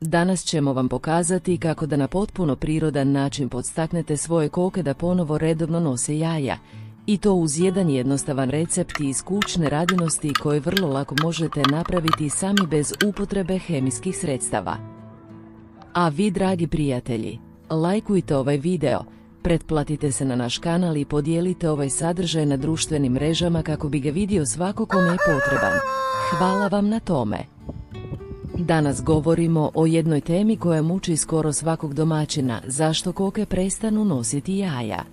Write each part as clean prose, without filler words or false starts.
Danas ćemo vam pokazati kako da na potpuno prirodan način podstaknete svoje koke da ponovo redovno nose jaja, i to uz jedan jednostavan recept iz kućne radinosti koji vrlo lako možete napraviti sami bez upotrebe hemijskih sredstava. A vi, dragi prijatelji, lajkujte ovaj video, pretplatite se na naš kanal i podijelite ovaj sadržaj na društvenim mrežama kako bi ga vidio svako kome je potreban. Hvala vam na tome. Danas govorimo o jednoj temi koja muči skoro svakog domaćina, zašto koke prestanu nositi jaja.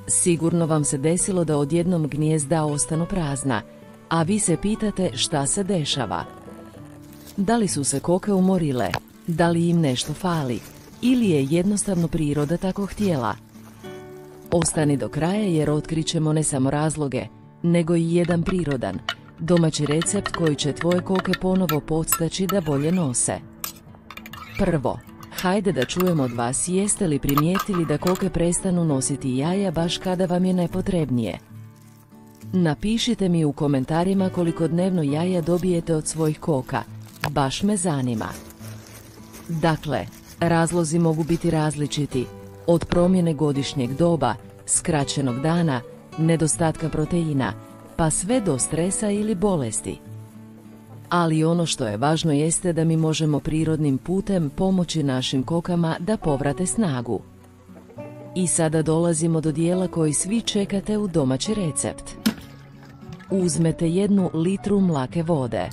Sigurno vam se desilo da odjednom gnijezda ostanu prazna, a vi se pitate šta se dešava. Da li su se koke umorile, da li im nešto fali, ili je jednostavno priroda tako htjela? Ostani do kraja jer otkrićemo ne samo razloge, nego i jedan prirodan, domaći recept koji će tvoje koke ponovo podstaći da bolje nose. Prvo, hajde da čujemo od vas, jeste li primijetili da koke prestanu nositi jaja baš kada vam je najpotrebnije? Napišite mi u komentarima koliko dnevno jaja dobijete od svojih koka, baš me zanima. Dakle, razlozi mogu biti različiti, od promjene godišnjeg doba, skraćenog dana, nedostatka proteina, pa sve do stresa ili bolesti. Ali ono što je važno jeste da mi možemo prirodnim putem pomoći našim kokama da povrate snagu. I sada dolazimo do dijela koji svi čekate u domaći recept. Uzmete 1 litru mlake vode.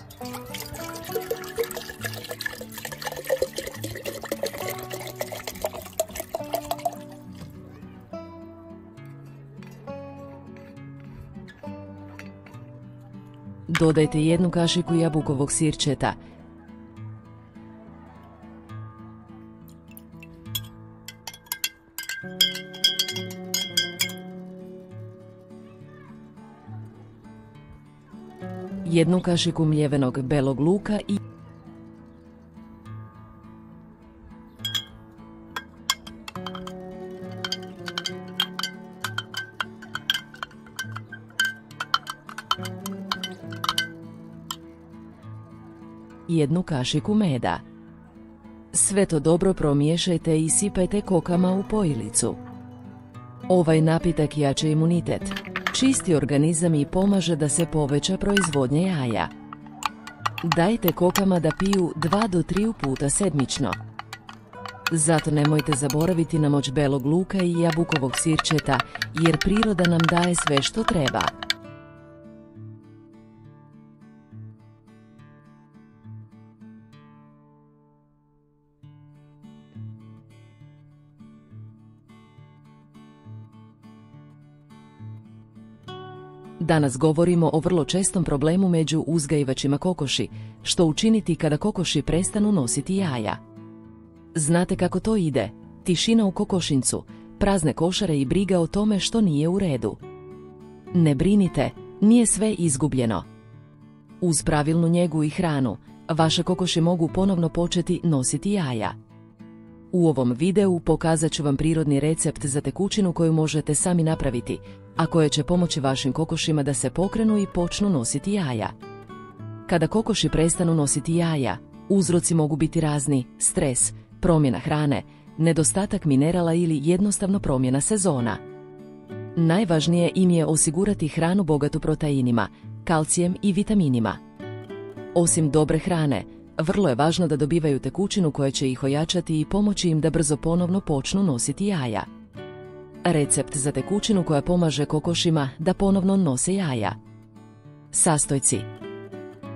Dodajte 1 kašiku jabukovog sirćeta, jednu kašiku mljevenog belog luka i 1 kašiku meda. Sve to dobro promiješajte i sipajte kokama u pojilicu. Ovaj napitak jača imunitet, čisti organizam i pomaže da se poveća proizvodnja jaja. Dajte kokama da piju 2 do 3 puta sedmično. Zato nemojte zaboraviti na moć belog luka i jabukovog sirćeta, jer priroda nam daje sve što treba. Danas govorimo o vrlo čestom problemu među uzgajivačima kokoši, što učiniti kada kokoši prestanu nositi jaja. Znate kako to ide? Tišina u kokošincu, prazne košare i briga o tome što nije u redu. Ne brinite, nije sve izgubljeno. Uz pravilnu njegu i hranu, vaše kokoši mogu ponovno početi nositi jaja. U ovom videu pokazat ću vam prirodni recept za tekućinu koju možete sami napraviti, a koje će pomoći vašim kokošima da se pokrenu i počnu nositi jaja. Kada kokoši prestanu nositi jaja, uzroci mogu biti razni: stres, promjena hrane, nedostatak minerala ili jednostavno promjena sezona. Najvažnije im je osigurati hranu bogatu proteinima, kalcijem i vitaminima. Osim dobre hrane, vrlo je važno da dobivaju tekućinu koja će ih ojačati i pomoći im da brzo ponovno počnu nositi jaja. Recept za tekućinu koja pomaže kokošima da ponovno nose jaja. Sastojci: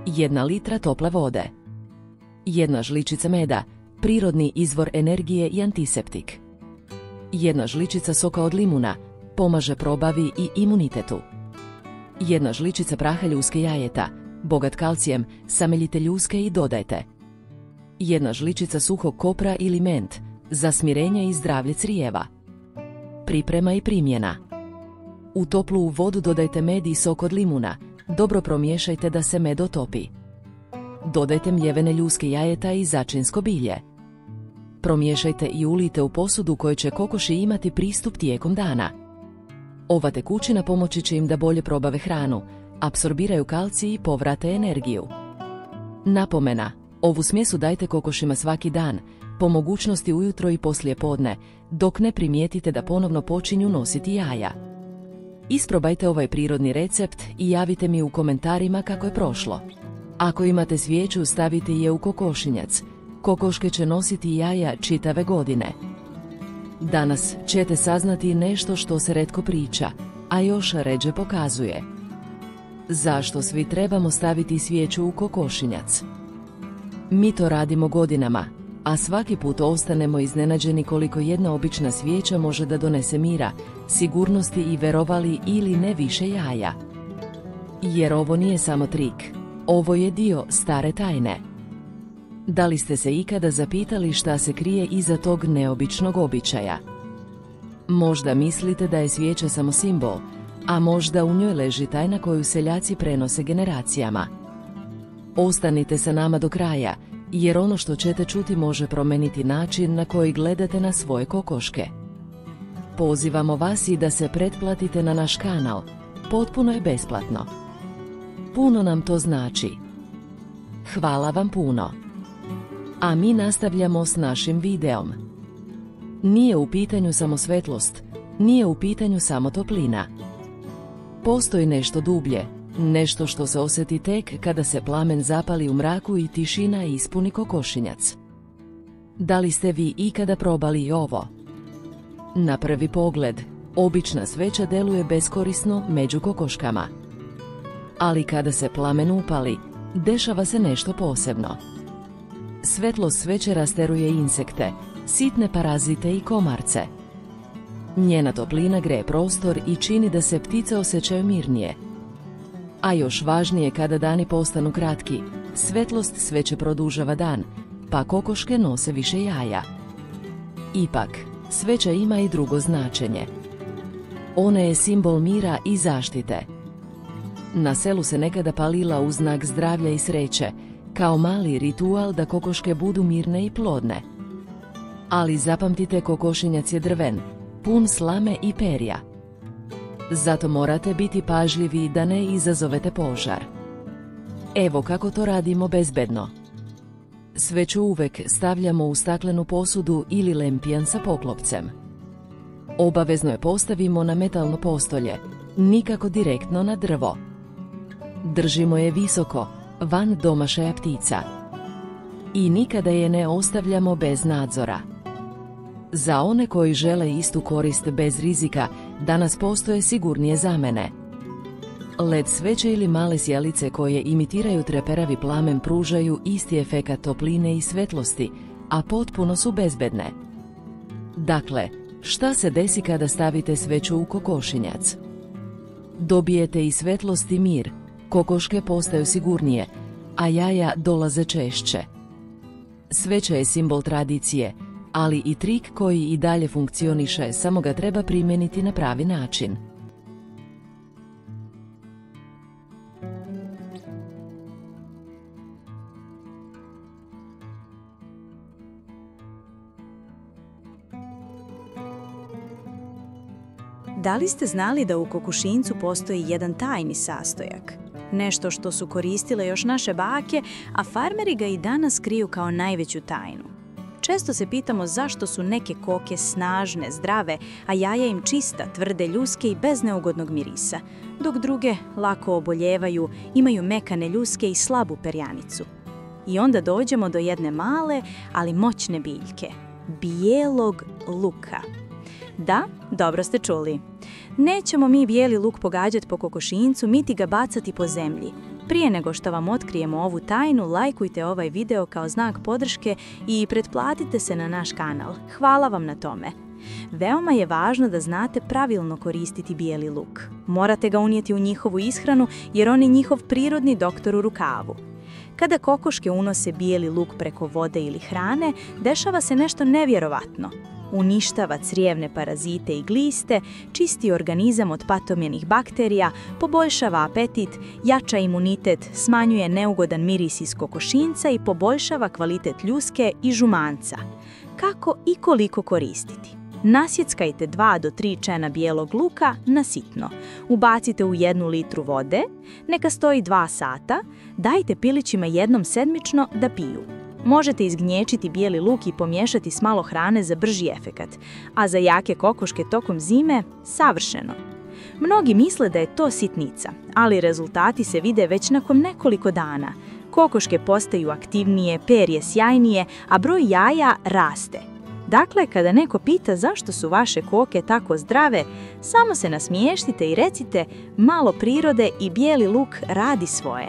1 litra tople vode, 1 žličica meda, prirodni izvor energije i antiseptik, 1 žličica soka od limuna, pomaže probavi i imunitetu, 1 žličica praha ljuske jajeta, bogat kalcijem, sameljite ljuske i dodajte, 1 žličica suhog kopra ili ment, za smirenje i zdravlje crijeva. Priprema i primjena: u toplu vodu dodajte med i sok od limuna, dobro promiješajte da se med otopi. Dodajte mljevene ljuske jajeta i začinsko bilje. Promiješajte i ulijte u posudu kojoj će kokoši imati pristup tijekom dana. Ova tekućina pomoći će im da bolje probave hranu, apsorbiraju kalcij i povrate energiju. Napomena: Ovu smjesu dajte kokošima svaki dan, po mogućnosti ujutro i poslije podne, dok ne primijetite da ponovno počinju nositi jaja. Isprobajte ovaj prirodni recept i javite mi u komentarima kako je prošlo. Ako imate svijeću, stavite je u kokošinjac. Kokoške će nositi jaja čitave godine. Danas ćete saznati nešto što se retko priča, a još ređe pokazuje. Zašto svi trebamo staviti svijeću u kokošinjac? Mi to radimo godinama, a svaki put ostanemo iznenađeni koliko jedna obična svijeća može da donese mira, sigurnosti i, verovali ili ne, više jaja. Jer ovo nije samo trik, ovo je dio stare tajne. Da li ste se ikada zapitali šta se krije iza tog neobičnog običaja? Možda mislite da je svijeća samo simbol, a možda u njoj leži tajna koju seljaci prenose generacijama. Ostanite sa nama do kraja, jer ono što ćete čuti može promijeniti način na koji gledate na svoje kokoške. Pozivamo vas i da se pretplatite na naš kanal, potpuno je besplatno. Puno nam to znači. Hvala vam puno. A mi nastavljamo s našim videom. Nije u pitanju samo svetlost, nije u pitanju samo toplina. Postoji nešto dublje, nešto što se osjeti tek kada se plamen zapali u mraku i tišina ispuni kokošinjac. Da li ste vi ikada probali i ovo? Na prvi pogled, obična sveća deluje beskorisno među kokoškama. Ali kada se plamen upali, dešava se nešto posebno. Svetlost sveće rasteruje insekte, sitne parazite i komarce. Njena toplina greje prostor i čini da se ptice osjećaju mirnije. A još važnije, kada dani postanu kratki, svetlost sveće produžava dan, pa kokoške nose više jaja. Ipak, sveća ima i drugo značenje. Ona je simbol mira i zaštite. Na selu se nekada palila u znak zdravlja i sreće, kao mali ritual da kokoške budu mirne i plodne. Ali zapamtite, kokošinjac je drven, pun slame i perja. Zato morate biti pažljivi da ne izazovete požar. Evo kako to radimo bezbedno. Sveću uvek stavljamo u staklenu posudu ili lempijan sa poklopcem. Obavezno je postavimo na metalno postolje, nikako direktno na drvo. Držimo je visoko, van domašaja ptica. I nikada je ne ostavljamo bez nadzora. Za one koji žele istu korist bez rizika, danas postoje sigurnije zamene. LED sveće ili male sjelice koje imitiraju treperavi plamen pružaju isti efekat topline i svetlosti, a potpuno su bezbedne. Dakle, šta se desi kada stavite sveću u kokošinjac? Dobijete i svetlost i mir, kokoške postaju sigurnije, a jaja dolaze češće. Sveća je simbol tradicije, ali i trik koji i dalje funkcioniše, samo ga treba primijeniti na pravi način. Da li ste znali da u kokošinjcu postoji jedan tajni sastojak? Nešto što su koristile još naše bake, a farmeri ga i danas kriju kao najveću tajnu. Često se pitamo zašto su neke koke snažne, zdrave, a jaja im čista, tvrde, ljuske i bez neugodnog mirisa, dok druge lako oboljevaju, imaju mekane ljuske i slabu perjanicu. I onda dođemo do jedne male, ali moćne biljke – bijelog luka. Da, dobro ste čuli. Nećemo mi bijeli luk pogađati po kokošinjcu, niti ga bacati po zemlji. Prije nego što vam otkrijemo ovu tajnu, lajkujte ovaj video kao znak podrške i pretplatite se na naš kanal. Hvala vam na tome. Veoma je važno da znate pravilno koristiti bijeli luk. Morate ga unijeti u njihovu ishranu jer on je njihov prirodni doktor u rukavu. Kada kokoške unose bijeli luk preko vode ili hrane, dešava se nešto nevjerovatno. Uništava crijevne parazite i gliste, čisti organizam od patogenih bakterija, poboljšava apetit, jača imunitet, smanjuje neugodan miris iz kokošinjca i poboljšava kvalitet ljuske i žumanca. Kako i koliko koristiti? Nasjeckajte 2 do 3 čena bijelog luka na sitno. Ubacite u 1 litru vode, neka stoji 2 sata, dajte pilićima jednom sedmično da piju. Možete izgnječiti bijeli luk i pomiješati s malo hrane za brži efekat, a za jake kokoške tokom zime savršeno. Mnogi misle da je to sitnica, ali rezultati se vide već nakon nekoliko dana. Kokoške postaju aktivnije, perje sjajnije, a broj jaja raste. Dakle, kada neko pita zašto su vaše koke tako zdrave, samo se nasmiještite i recite malo prirode i bijeli luk radi svoje.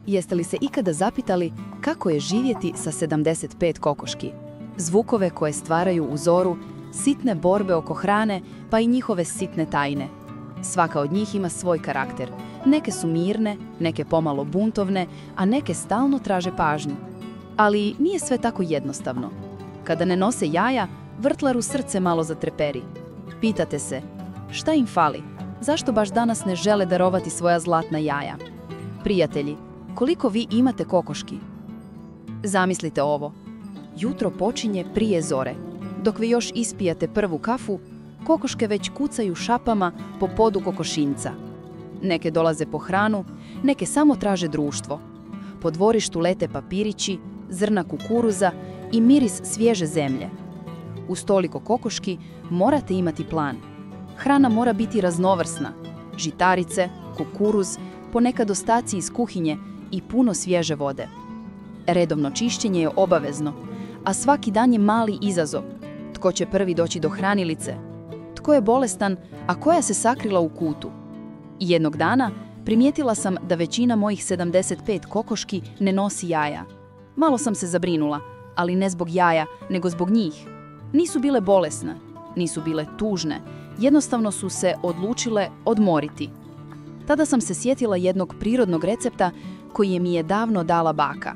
Jeste li se ikada zapitali kako je živjeti sa 75 kokoški? Zvukove koje stvaraju u zoru, sitne borbe oko hrane, pa i njihove sitne tajne. Svaka od njih ima svoj karakter. Neke su mirne, neke pomalo buntovne, a neke stalno traže pažnju. Ali nije sve tako jednostavno. Kada ne nose jaja, vrtlaru srce malo zatreperi. Pitate se, šta im fali? Zašto baš danas ne žele darovati svoja zlatna jaja? Prijatelji, koliko vi imate kokoški? Zamislite ovo. Jutro počinje prije zore. Dok vi još ispijate prvu kafu, kokoške već kucaju šapama po podu kokošinjca. Neke dolaze po hranu, neke samo traže društvo. Po dvorištu lete papirići, zrna kukuruza i miris svježe zemlje. Uz toliko kokoški morate imati plan. Hrana mora biti raznovrsna. Žitarice, kukuruz, ponekad ostaci iz kuhinje i puno svježe vode. Redovno čišćenje je obavezno, a svaki dan je mali izazov. Tko će prvi doći do hranilice? Tko je bolestan, a koja se sakrila u kutu? Jednog dana primijetila sam da većina mojih 75 kokoški ne nosi jaja. Malo sam se zabrinula, ali ne zbog jaja, nego zbog njih. Nisu bile bolesne, nisu bile tužne, jednostavno su se odlučile odmoriti. Tada sam se sjetila jednog prirodnog recepta koji mi je davno dala baka.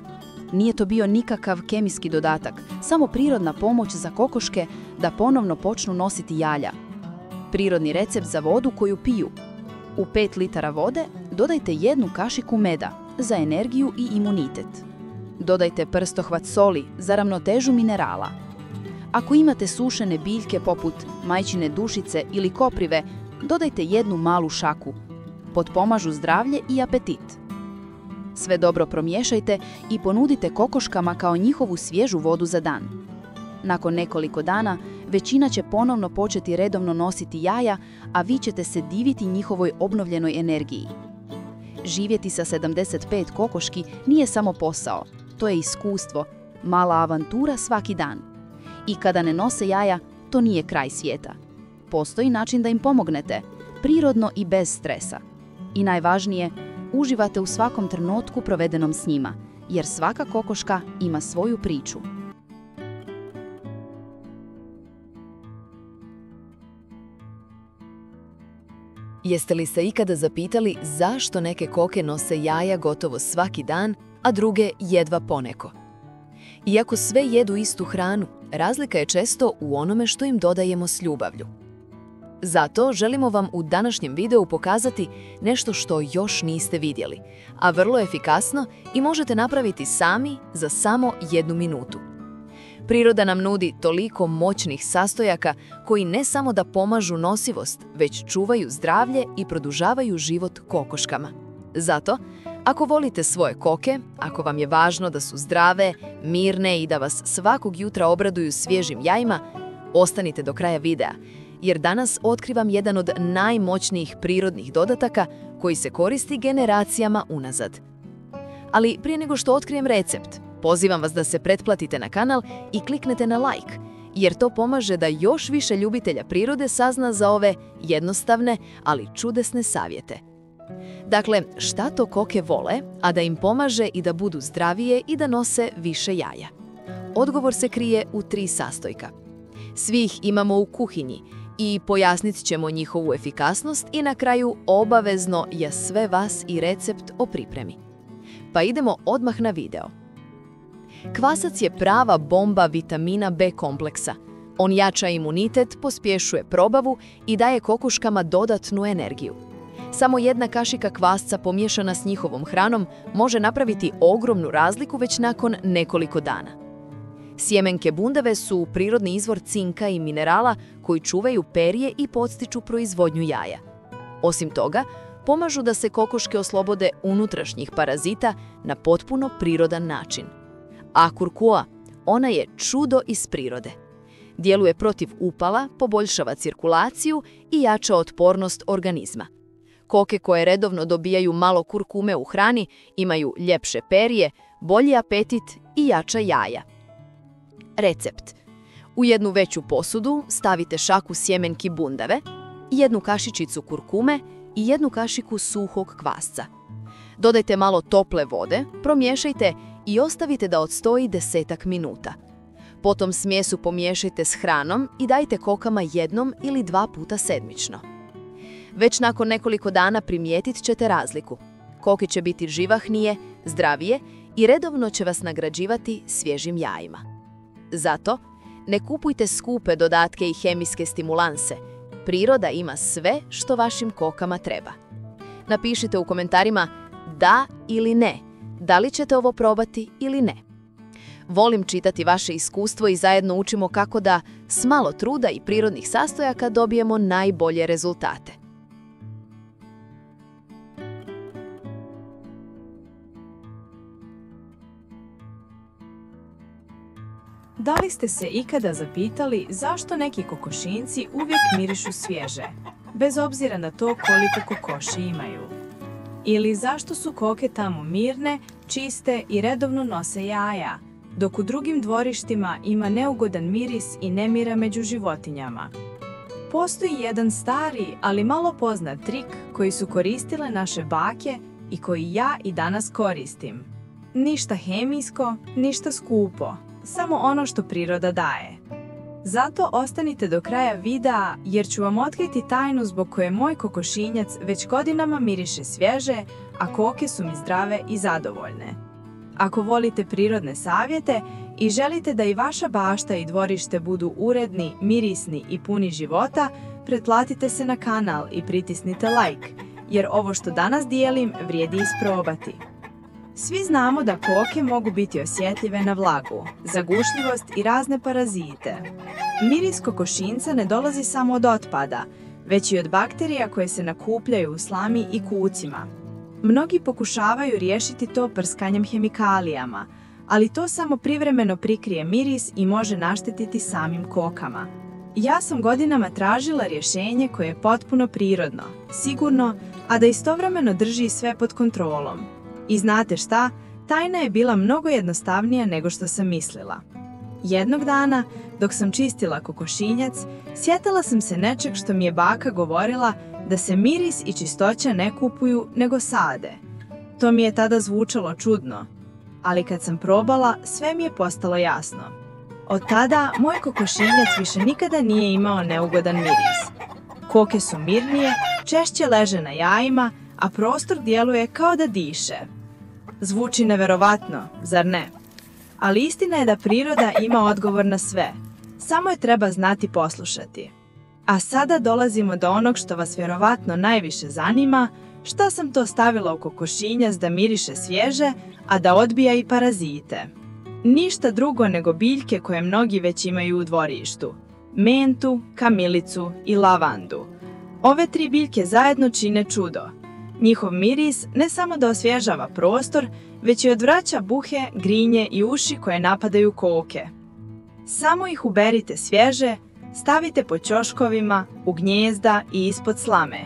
Nije to bio nikakav kemijski dodatak, samo prirodna pomoć za kokoške da ponovno počnu nositi jaja. Prirodni recept za vodu koju piju. U 5 litara vode dodajte 1 kašiku meda za energiju i imunitet. Dodajte prstohvat soli za ravnotežu minerala. Ako imate sušene biljke poput majčine dušice ili koprive, dodajte 1 malu šaku. Potpomažu zdravlje i apetit. Sve dobro promiješajte i ponudite kokoškama kao njihovu svježu vodu za dan. Nakon nekoliko dana većina će ponovno početi redovno nositi jaja, a vi ćete se diviti njihovoj obnovljenoj energiji. Živjeti sa 75 kokoški nije samo posao, to je iskustvo, mala avantura svaki dan. I kada ne nose jaja, to nije kraj svijeta. Postoji način da im pomognete, prirodno i bez stresa. I najvažnije, uživate u svakom trenutku provedenom s njima, jer svaka kokoška ima svoju priču. Jeste li se ikada zapitali zašto neke koke nose jaja gotovo svaki dan, a druge jedva poneko? Iako sve jedu istu hranu, razlika je često u onome što im dodajemo s ljubavlju. Zato želimo vam u današnjem videu pokazati nešto što još niste vidjeli, a vrlo efikasno i možete napraviti sami za samo 1 minutu. Priroda nam nudi toliko moćnih sastojaka koji ne samo da pomažu nosivost, već čuvaju zdravlje i produžavaju život kokoškama. Zato, ako volite svoje koke, ako vam je važno da su zdrave, mirne i da vas svakog jutra obraduju svježim jajima, ostanite do kraja videa, jer danas otkrivam jedan od najmoćnijih prirodnih dodataka koji se koristi generacijama unazad. Ali prije nego što otkrijem recept, pozivam vas da se pretplatite na kanal i kliknete na like, jer to pomaže da još više ljubitelja prirode sazna za ove jednostavne, ali čudesne savjete. Dakle, šta to koke vole, a da im pomaže i da budu zdravije i da nose više jaja? Odgovor se krije u 3 sastojka. Svi ih imamo u kuhinji i pojasnit ćemo njihovu efikasnost i na kraju obavezno je sve vas i recept o pripremi. Pa idemo odmah na video. Kvasac je prava bomba vitamina B kompleksa. On jača imunitet, pospješuje probavu i daje kokoškama dodatnu energiju. Samo jedna kašika kvasca pomiješana s njihovom hranom može napraviti ogromnu razliku već nakon nekoliko dana. Sjemenke bundave su prirodni izvor cinka i minerala koji čuvaju perje i podstiču proizvodnju jaja. Osim toga, pomažu da se kokoške oslobode unutrašnjih parazita na potpuno prirodan način. A kurkuma, ona je čudo iz prirode. Djeluje protiv upala, poboljšava cirkulaciju i jača otpornost organizma. Koke koje redovno dobijaju malo kurkume u hrani imaju ljepše perje, bolji apetit i jača jaja. Recept. U jednu veću posudu stavite šaku sjemenki bundave, jednu kašičicu kurkume i jednu kašiku suhog kvasca. Dodajte malo tople vode, promiješajte i ostavite da odstoji 10 minuta. Potom smjesu pomiješajte s hranom i dajte kokama 1 ili 2 puta sedmično. Već nakon nekoliko dana primijetit ćete razliku. Koke će biti živahnije, zdravije i redovno će vas nagrađivati svježim jajima. Zato, ne kupujte skupe dodatke i hemijske stimulanse. Priroda ima sve što vašim kokama treba. Napišite u komentarima da ili ne, da li ćete ovo probati ili ne. Volim čitati vaše iskustvo i zajedno učimo kako da s malo truda i prirodnih sastojaka dobijemo najbolje rezultate. Da li ste se ikada zapitali zašto neki kokošinjci uvijek mirišu svježe, bez obzira na to koliko kokoši imaju? Ili zašto su koke tamo mirne, čiste i redovno nose jaja, dok u drugim dvorištima ima neugodan miris i nemira među životinjama? Postoji jedan stari, ali malo poznat trik koji su koristile naše bake i koji ja i danas koristim. Ništa hemijsko, ništa skupo. Samo ono što priroda daje. Zato ostanite do kraja videa jer ću vam otkriti tajnu zbog koje moj kokošinjac već godinama miriše svježe, a koke su mi zdrave i zadovoljne. Ako volite prirodne savjete i želite da i vaša bašta i dvorište budu uredni, mirisni i puni života, pretplatite se na kanal i pritisnite like, jer ovo što danas dijelim vrijedi isprobati. Svi znamo da koke mogu biti osjetljive na vlagu, zagušljivost i razne parazite. Miris kokošinjca ne dolazi samo od otpada, već i od bakterija koje se nakupljaju u slami i kucima. Mnogi pokušavaju riješiti to prskanjem hemikalijama, ali to samo privremeno prikrije miris i može naštetiti samim kokama. Ja sam godinama tražila rješenje koje je potpuno prirodno, sigurno, a da istovremeno drži sve pod kontrolom. I znate šta? Tajna je bila mnogo jednostavnija nego što sam mislila. Jednog dana, dok sam čistila kokošinjac, sjetila sam se nečeg što mi je baka govorila da se miris i čistoća ne kupuju nego sade. To mi je tada zvučalo čudno, ali kad sam probala, sve mi je postalo jasno. Od tada, moj kokošinjac više nikada nije imao neugodan miris. Koke su mirnije, češće leže na jajima, a prostor djeluje kao da diše. Zvuči neverovatno, zar ne? Ali istina je da priroda ima odgovor na sve. Samo je treba znati poslušati. A sada dolazimo do onog što vas vjerovatno najviše zanima, šta sam to stavila u kokošinjac da miriše svježe, a da odbija i parazite. Ništa drugo nego biljke koje mnogi već imaju u dvorištu. Mentu, kamilicu i lavandu. Ove 3 biljke zajedno čine čudo. Njihov miris ne samo da osvježava prostor, već i odvraća buhe, grinje i uši koje napadaju koke. Samo ih uberite svježe, stavite po ćoškovima, u gnijezda i ispod slame.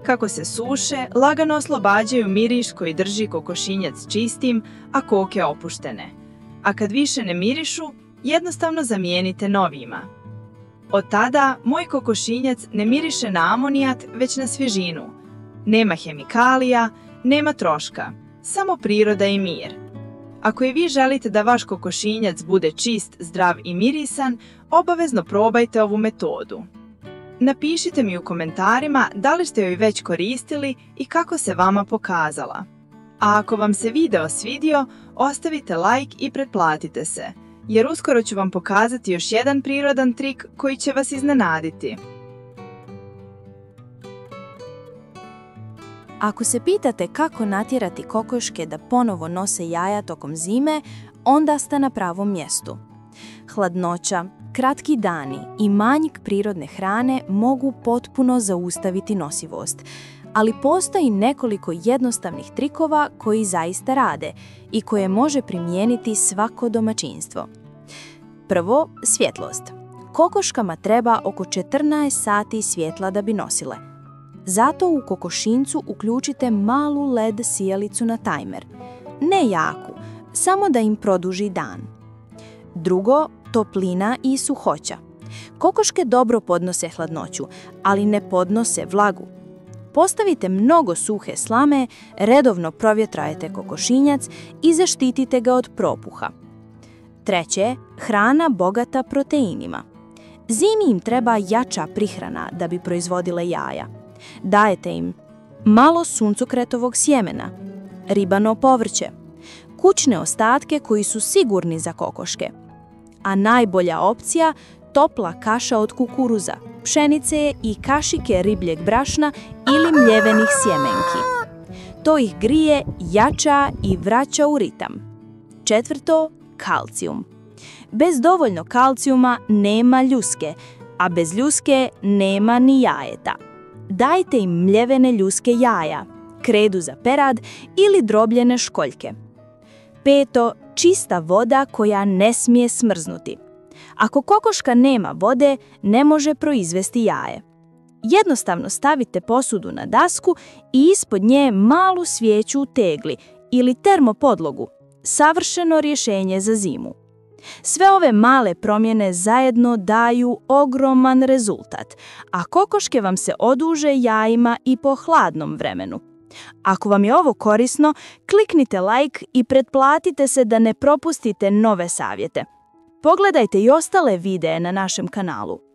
Kako se suše, lagano oslobađaju miris koji drži kokošinjac čistim, a koke opuštene. A kad više ne mirišu, jednostavno zamijenite novima. Od tada moj kokošinjac ne miriše na amonijat, već na svježinu. Nema hemikalija, nema troška, samo priroda i mir. Ako i vi želite da vaš kokošinjac bude čist, zdrav i mirisan, obavezno probajte ovu metodu. Napišite mi u komentarima da li ste joj već koristili i kako se vama pokazala. A ako vam se video svidio, ostavite like i pretplatite se, jer uskoro ću vam pokazati još jedan prirodan trik koji će vas iznenaditi. Ako se pitate kako natjerati kokoške da ponovo nose jaja tokom zime, onda ste na pravom mjestu. Hladnoća, kratki dani i manjak prirodne hrane mogu potpuno zaustaviti nosivost, ali postoji nekoliko jednostavnih trikova koji zaista rade i koje može primijeniti svako domaćinstvo. Prvo, svjetlost. Kokoškama treba oko 14 sati svjetla da bi nosile. Zato u kokošincu uključite malu LED sijalicu na tajmer. Ne jaku, samo da im produži dan. Drugo, toplina i suhoća. Kokoške dobro podnose hladnoću, ali ne podnose vlagu. Postavite mnogo suhe slame, redovno provjetrajte kokošinjac i zaštitite ga od propuha. Treće, hrana bogata proteinima. Zimi im treba jača prihrana da bi proizvodile jaja. Dajete im malo suncokretovog sjemena, ribano povrće, kućne ostatke koji su sigurni za kokoške. A najbolja opcija, topla kaša od kukuruza, pšenice i kašike ribljeg brašna ili mljevenih sjemenki. To ih grije, jača i vraća u ritam. Četvrto, kalcijum. Bez dovoljno kalcijuma nema ljuske, a bez ljuske nema ni jajeta. Dajte im mljevene ljuske jaja, kredu za perad ili drobljene školjke. Peto, čista voda koja ne smije smrznuti. Ako kokoška nema vode, ne može proizvesti jaje. Jednostavno stavite posudu na dasku i ispod nje malu svijeću u tegli ili termopodlogu. Savršeno rješenje za zimu. Sve ove male promjene zajedno daju ogroman rezultat, a kokoške vam se oduže jajima i po hladnom vremenu. Ako vam je ovo korisno, kliknite like i pretplatite se da ne propustite nove savjete. Pogledajte i ostale videe na našem kanalu.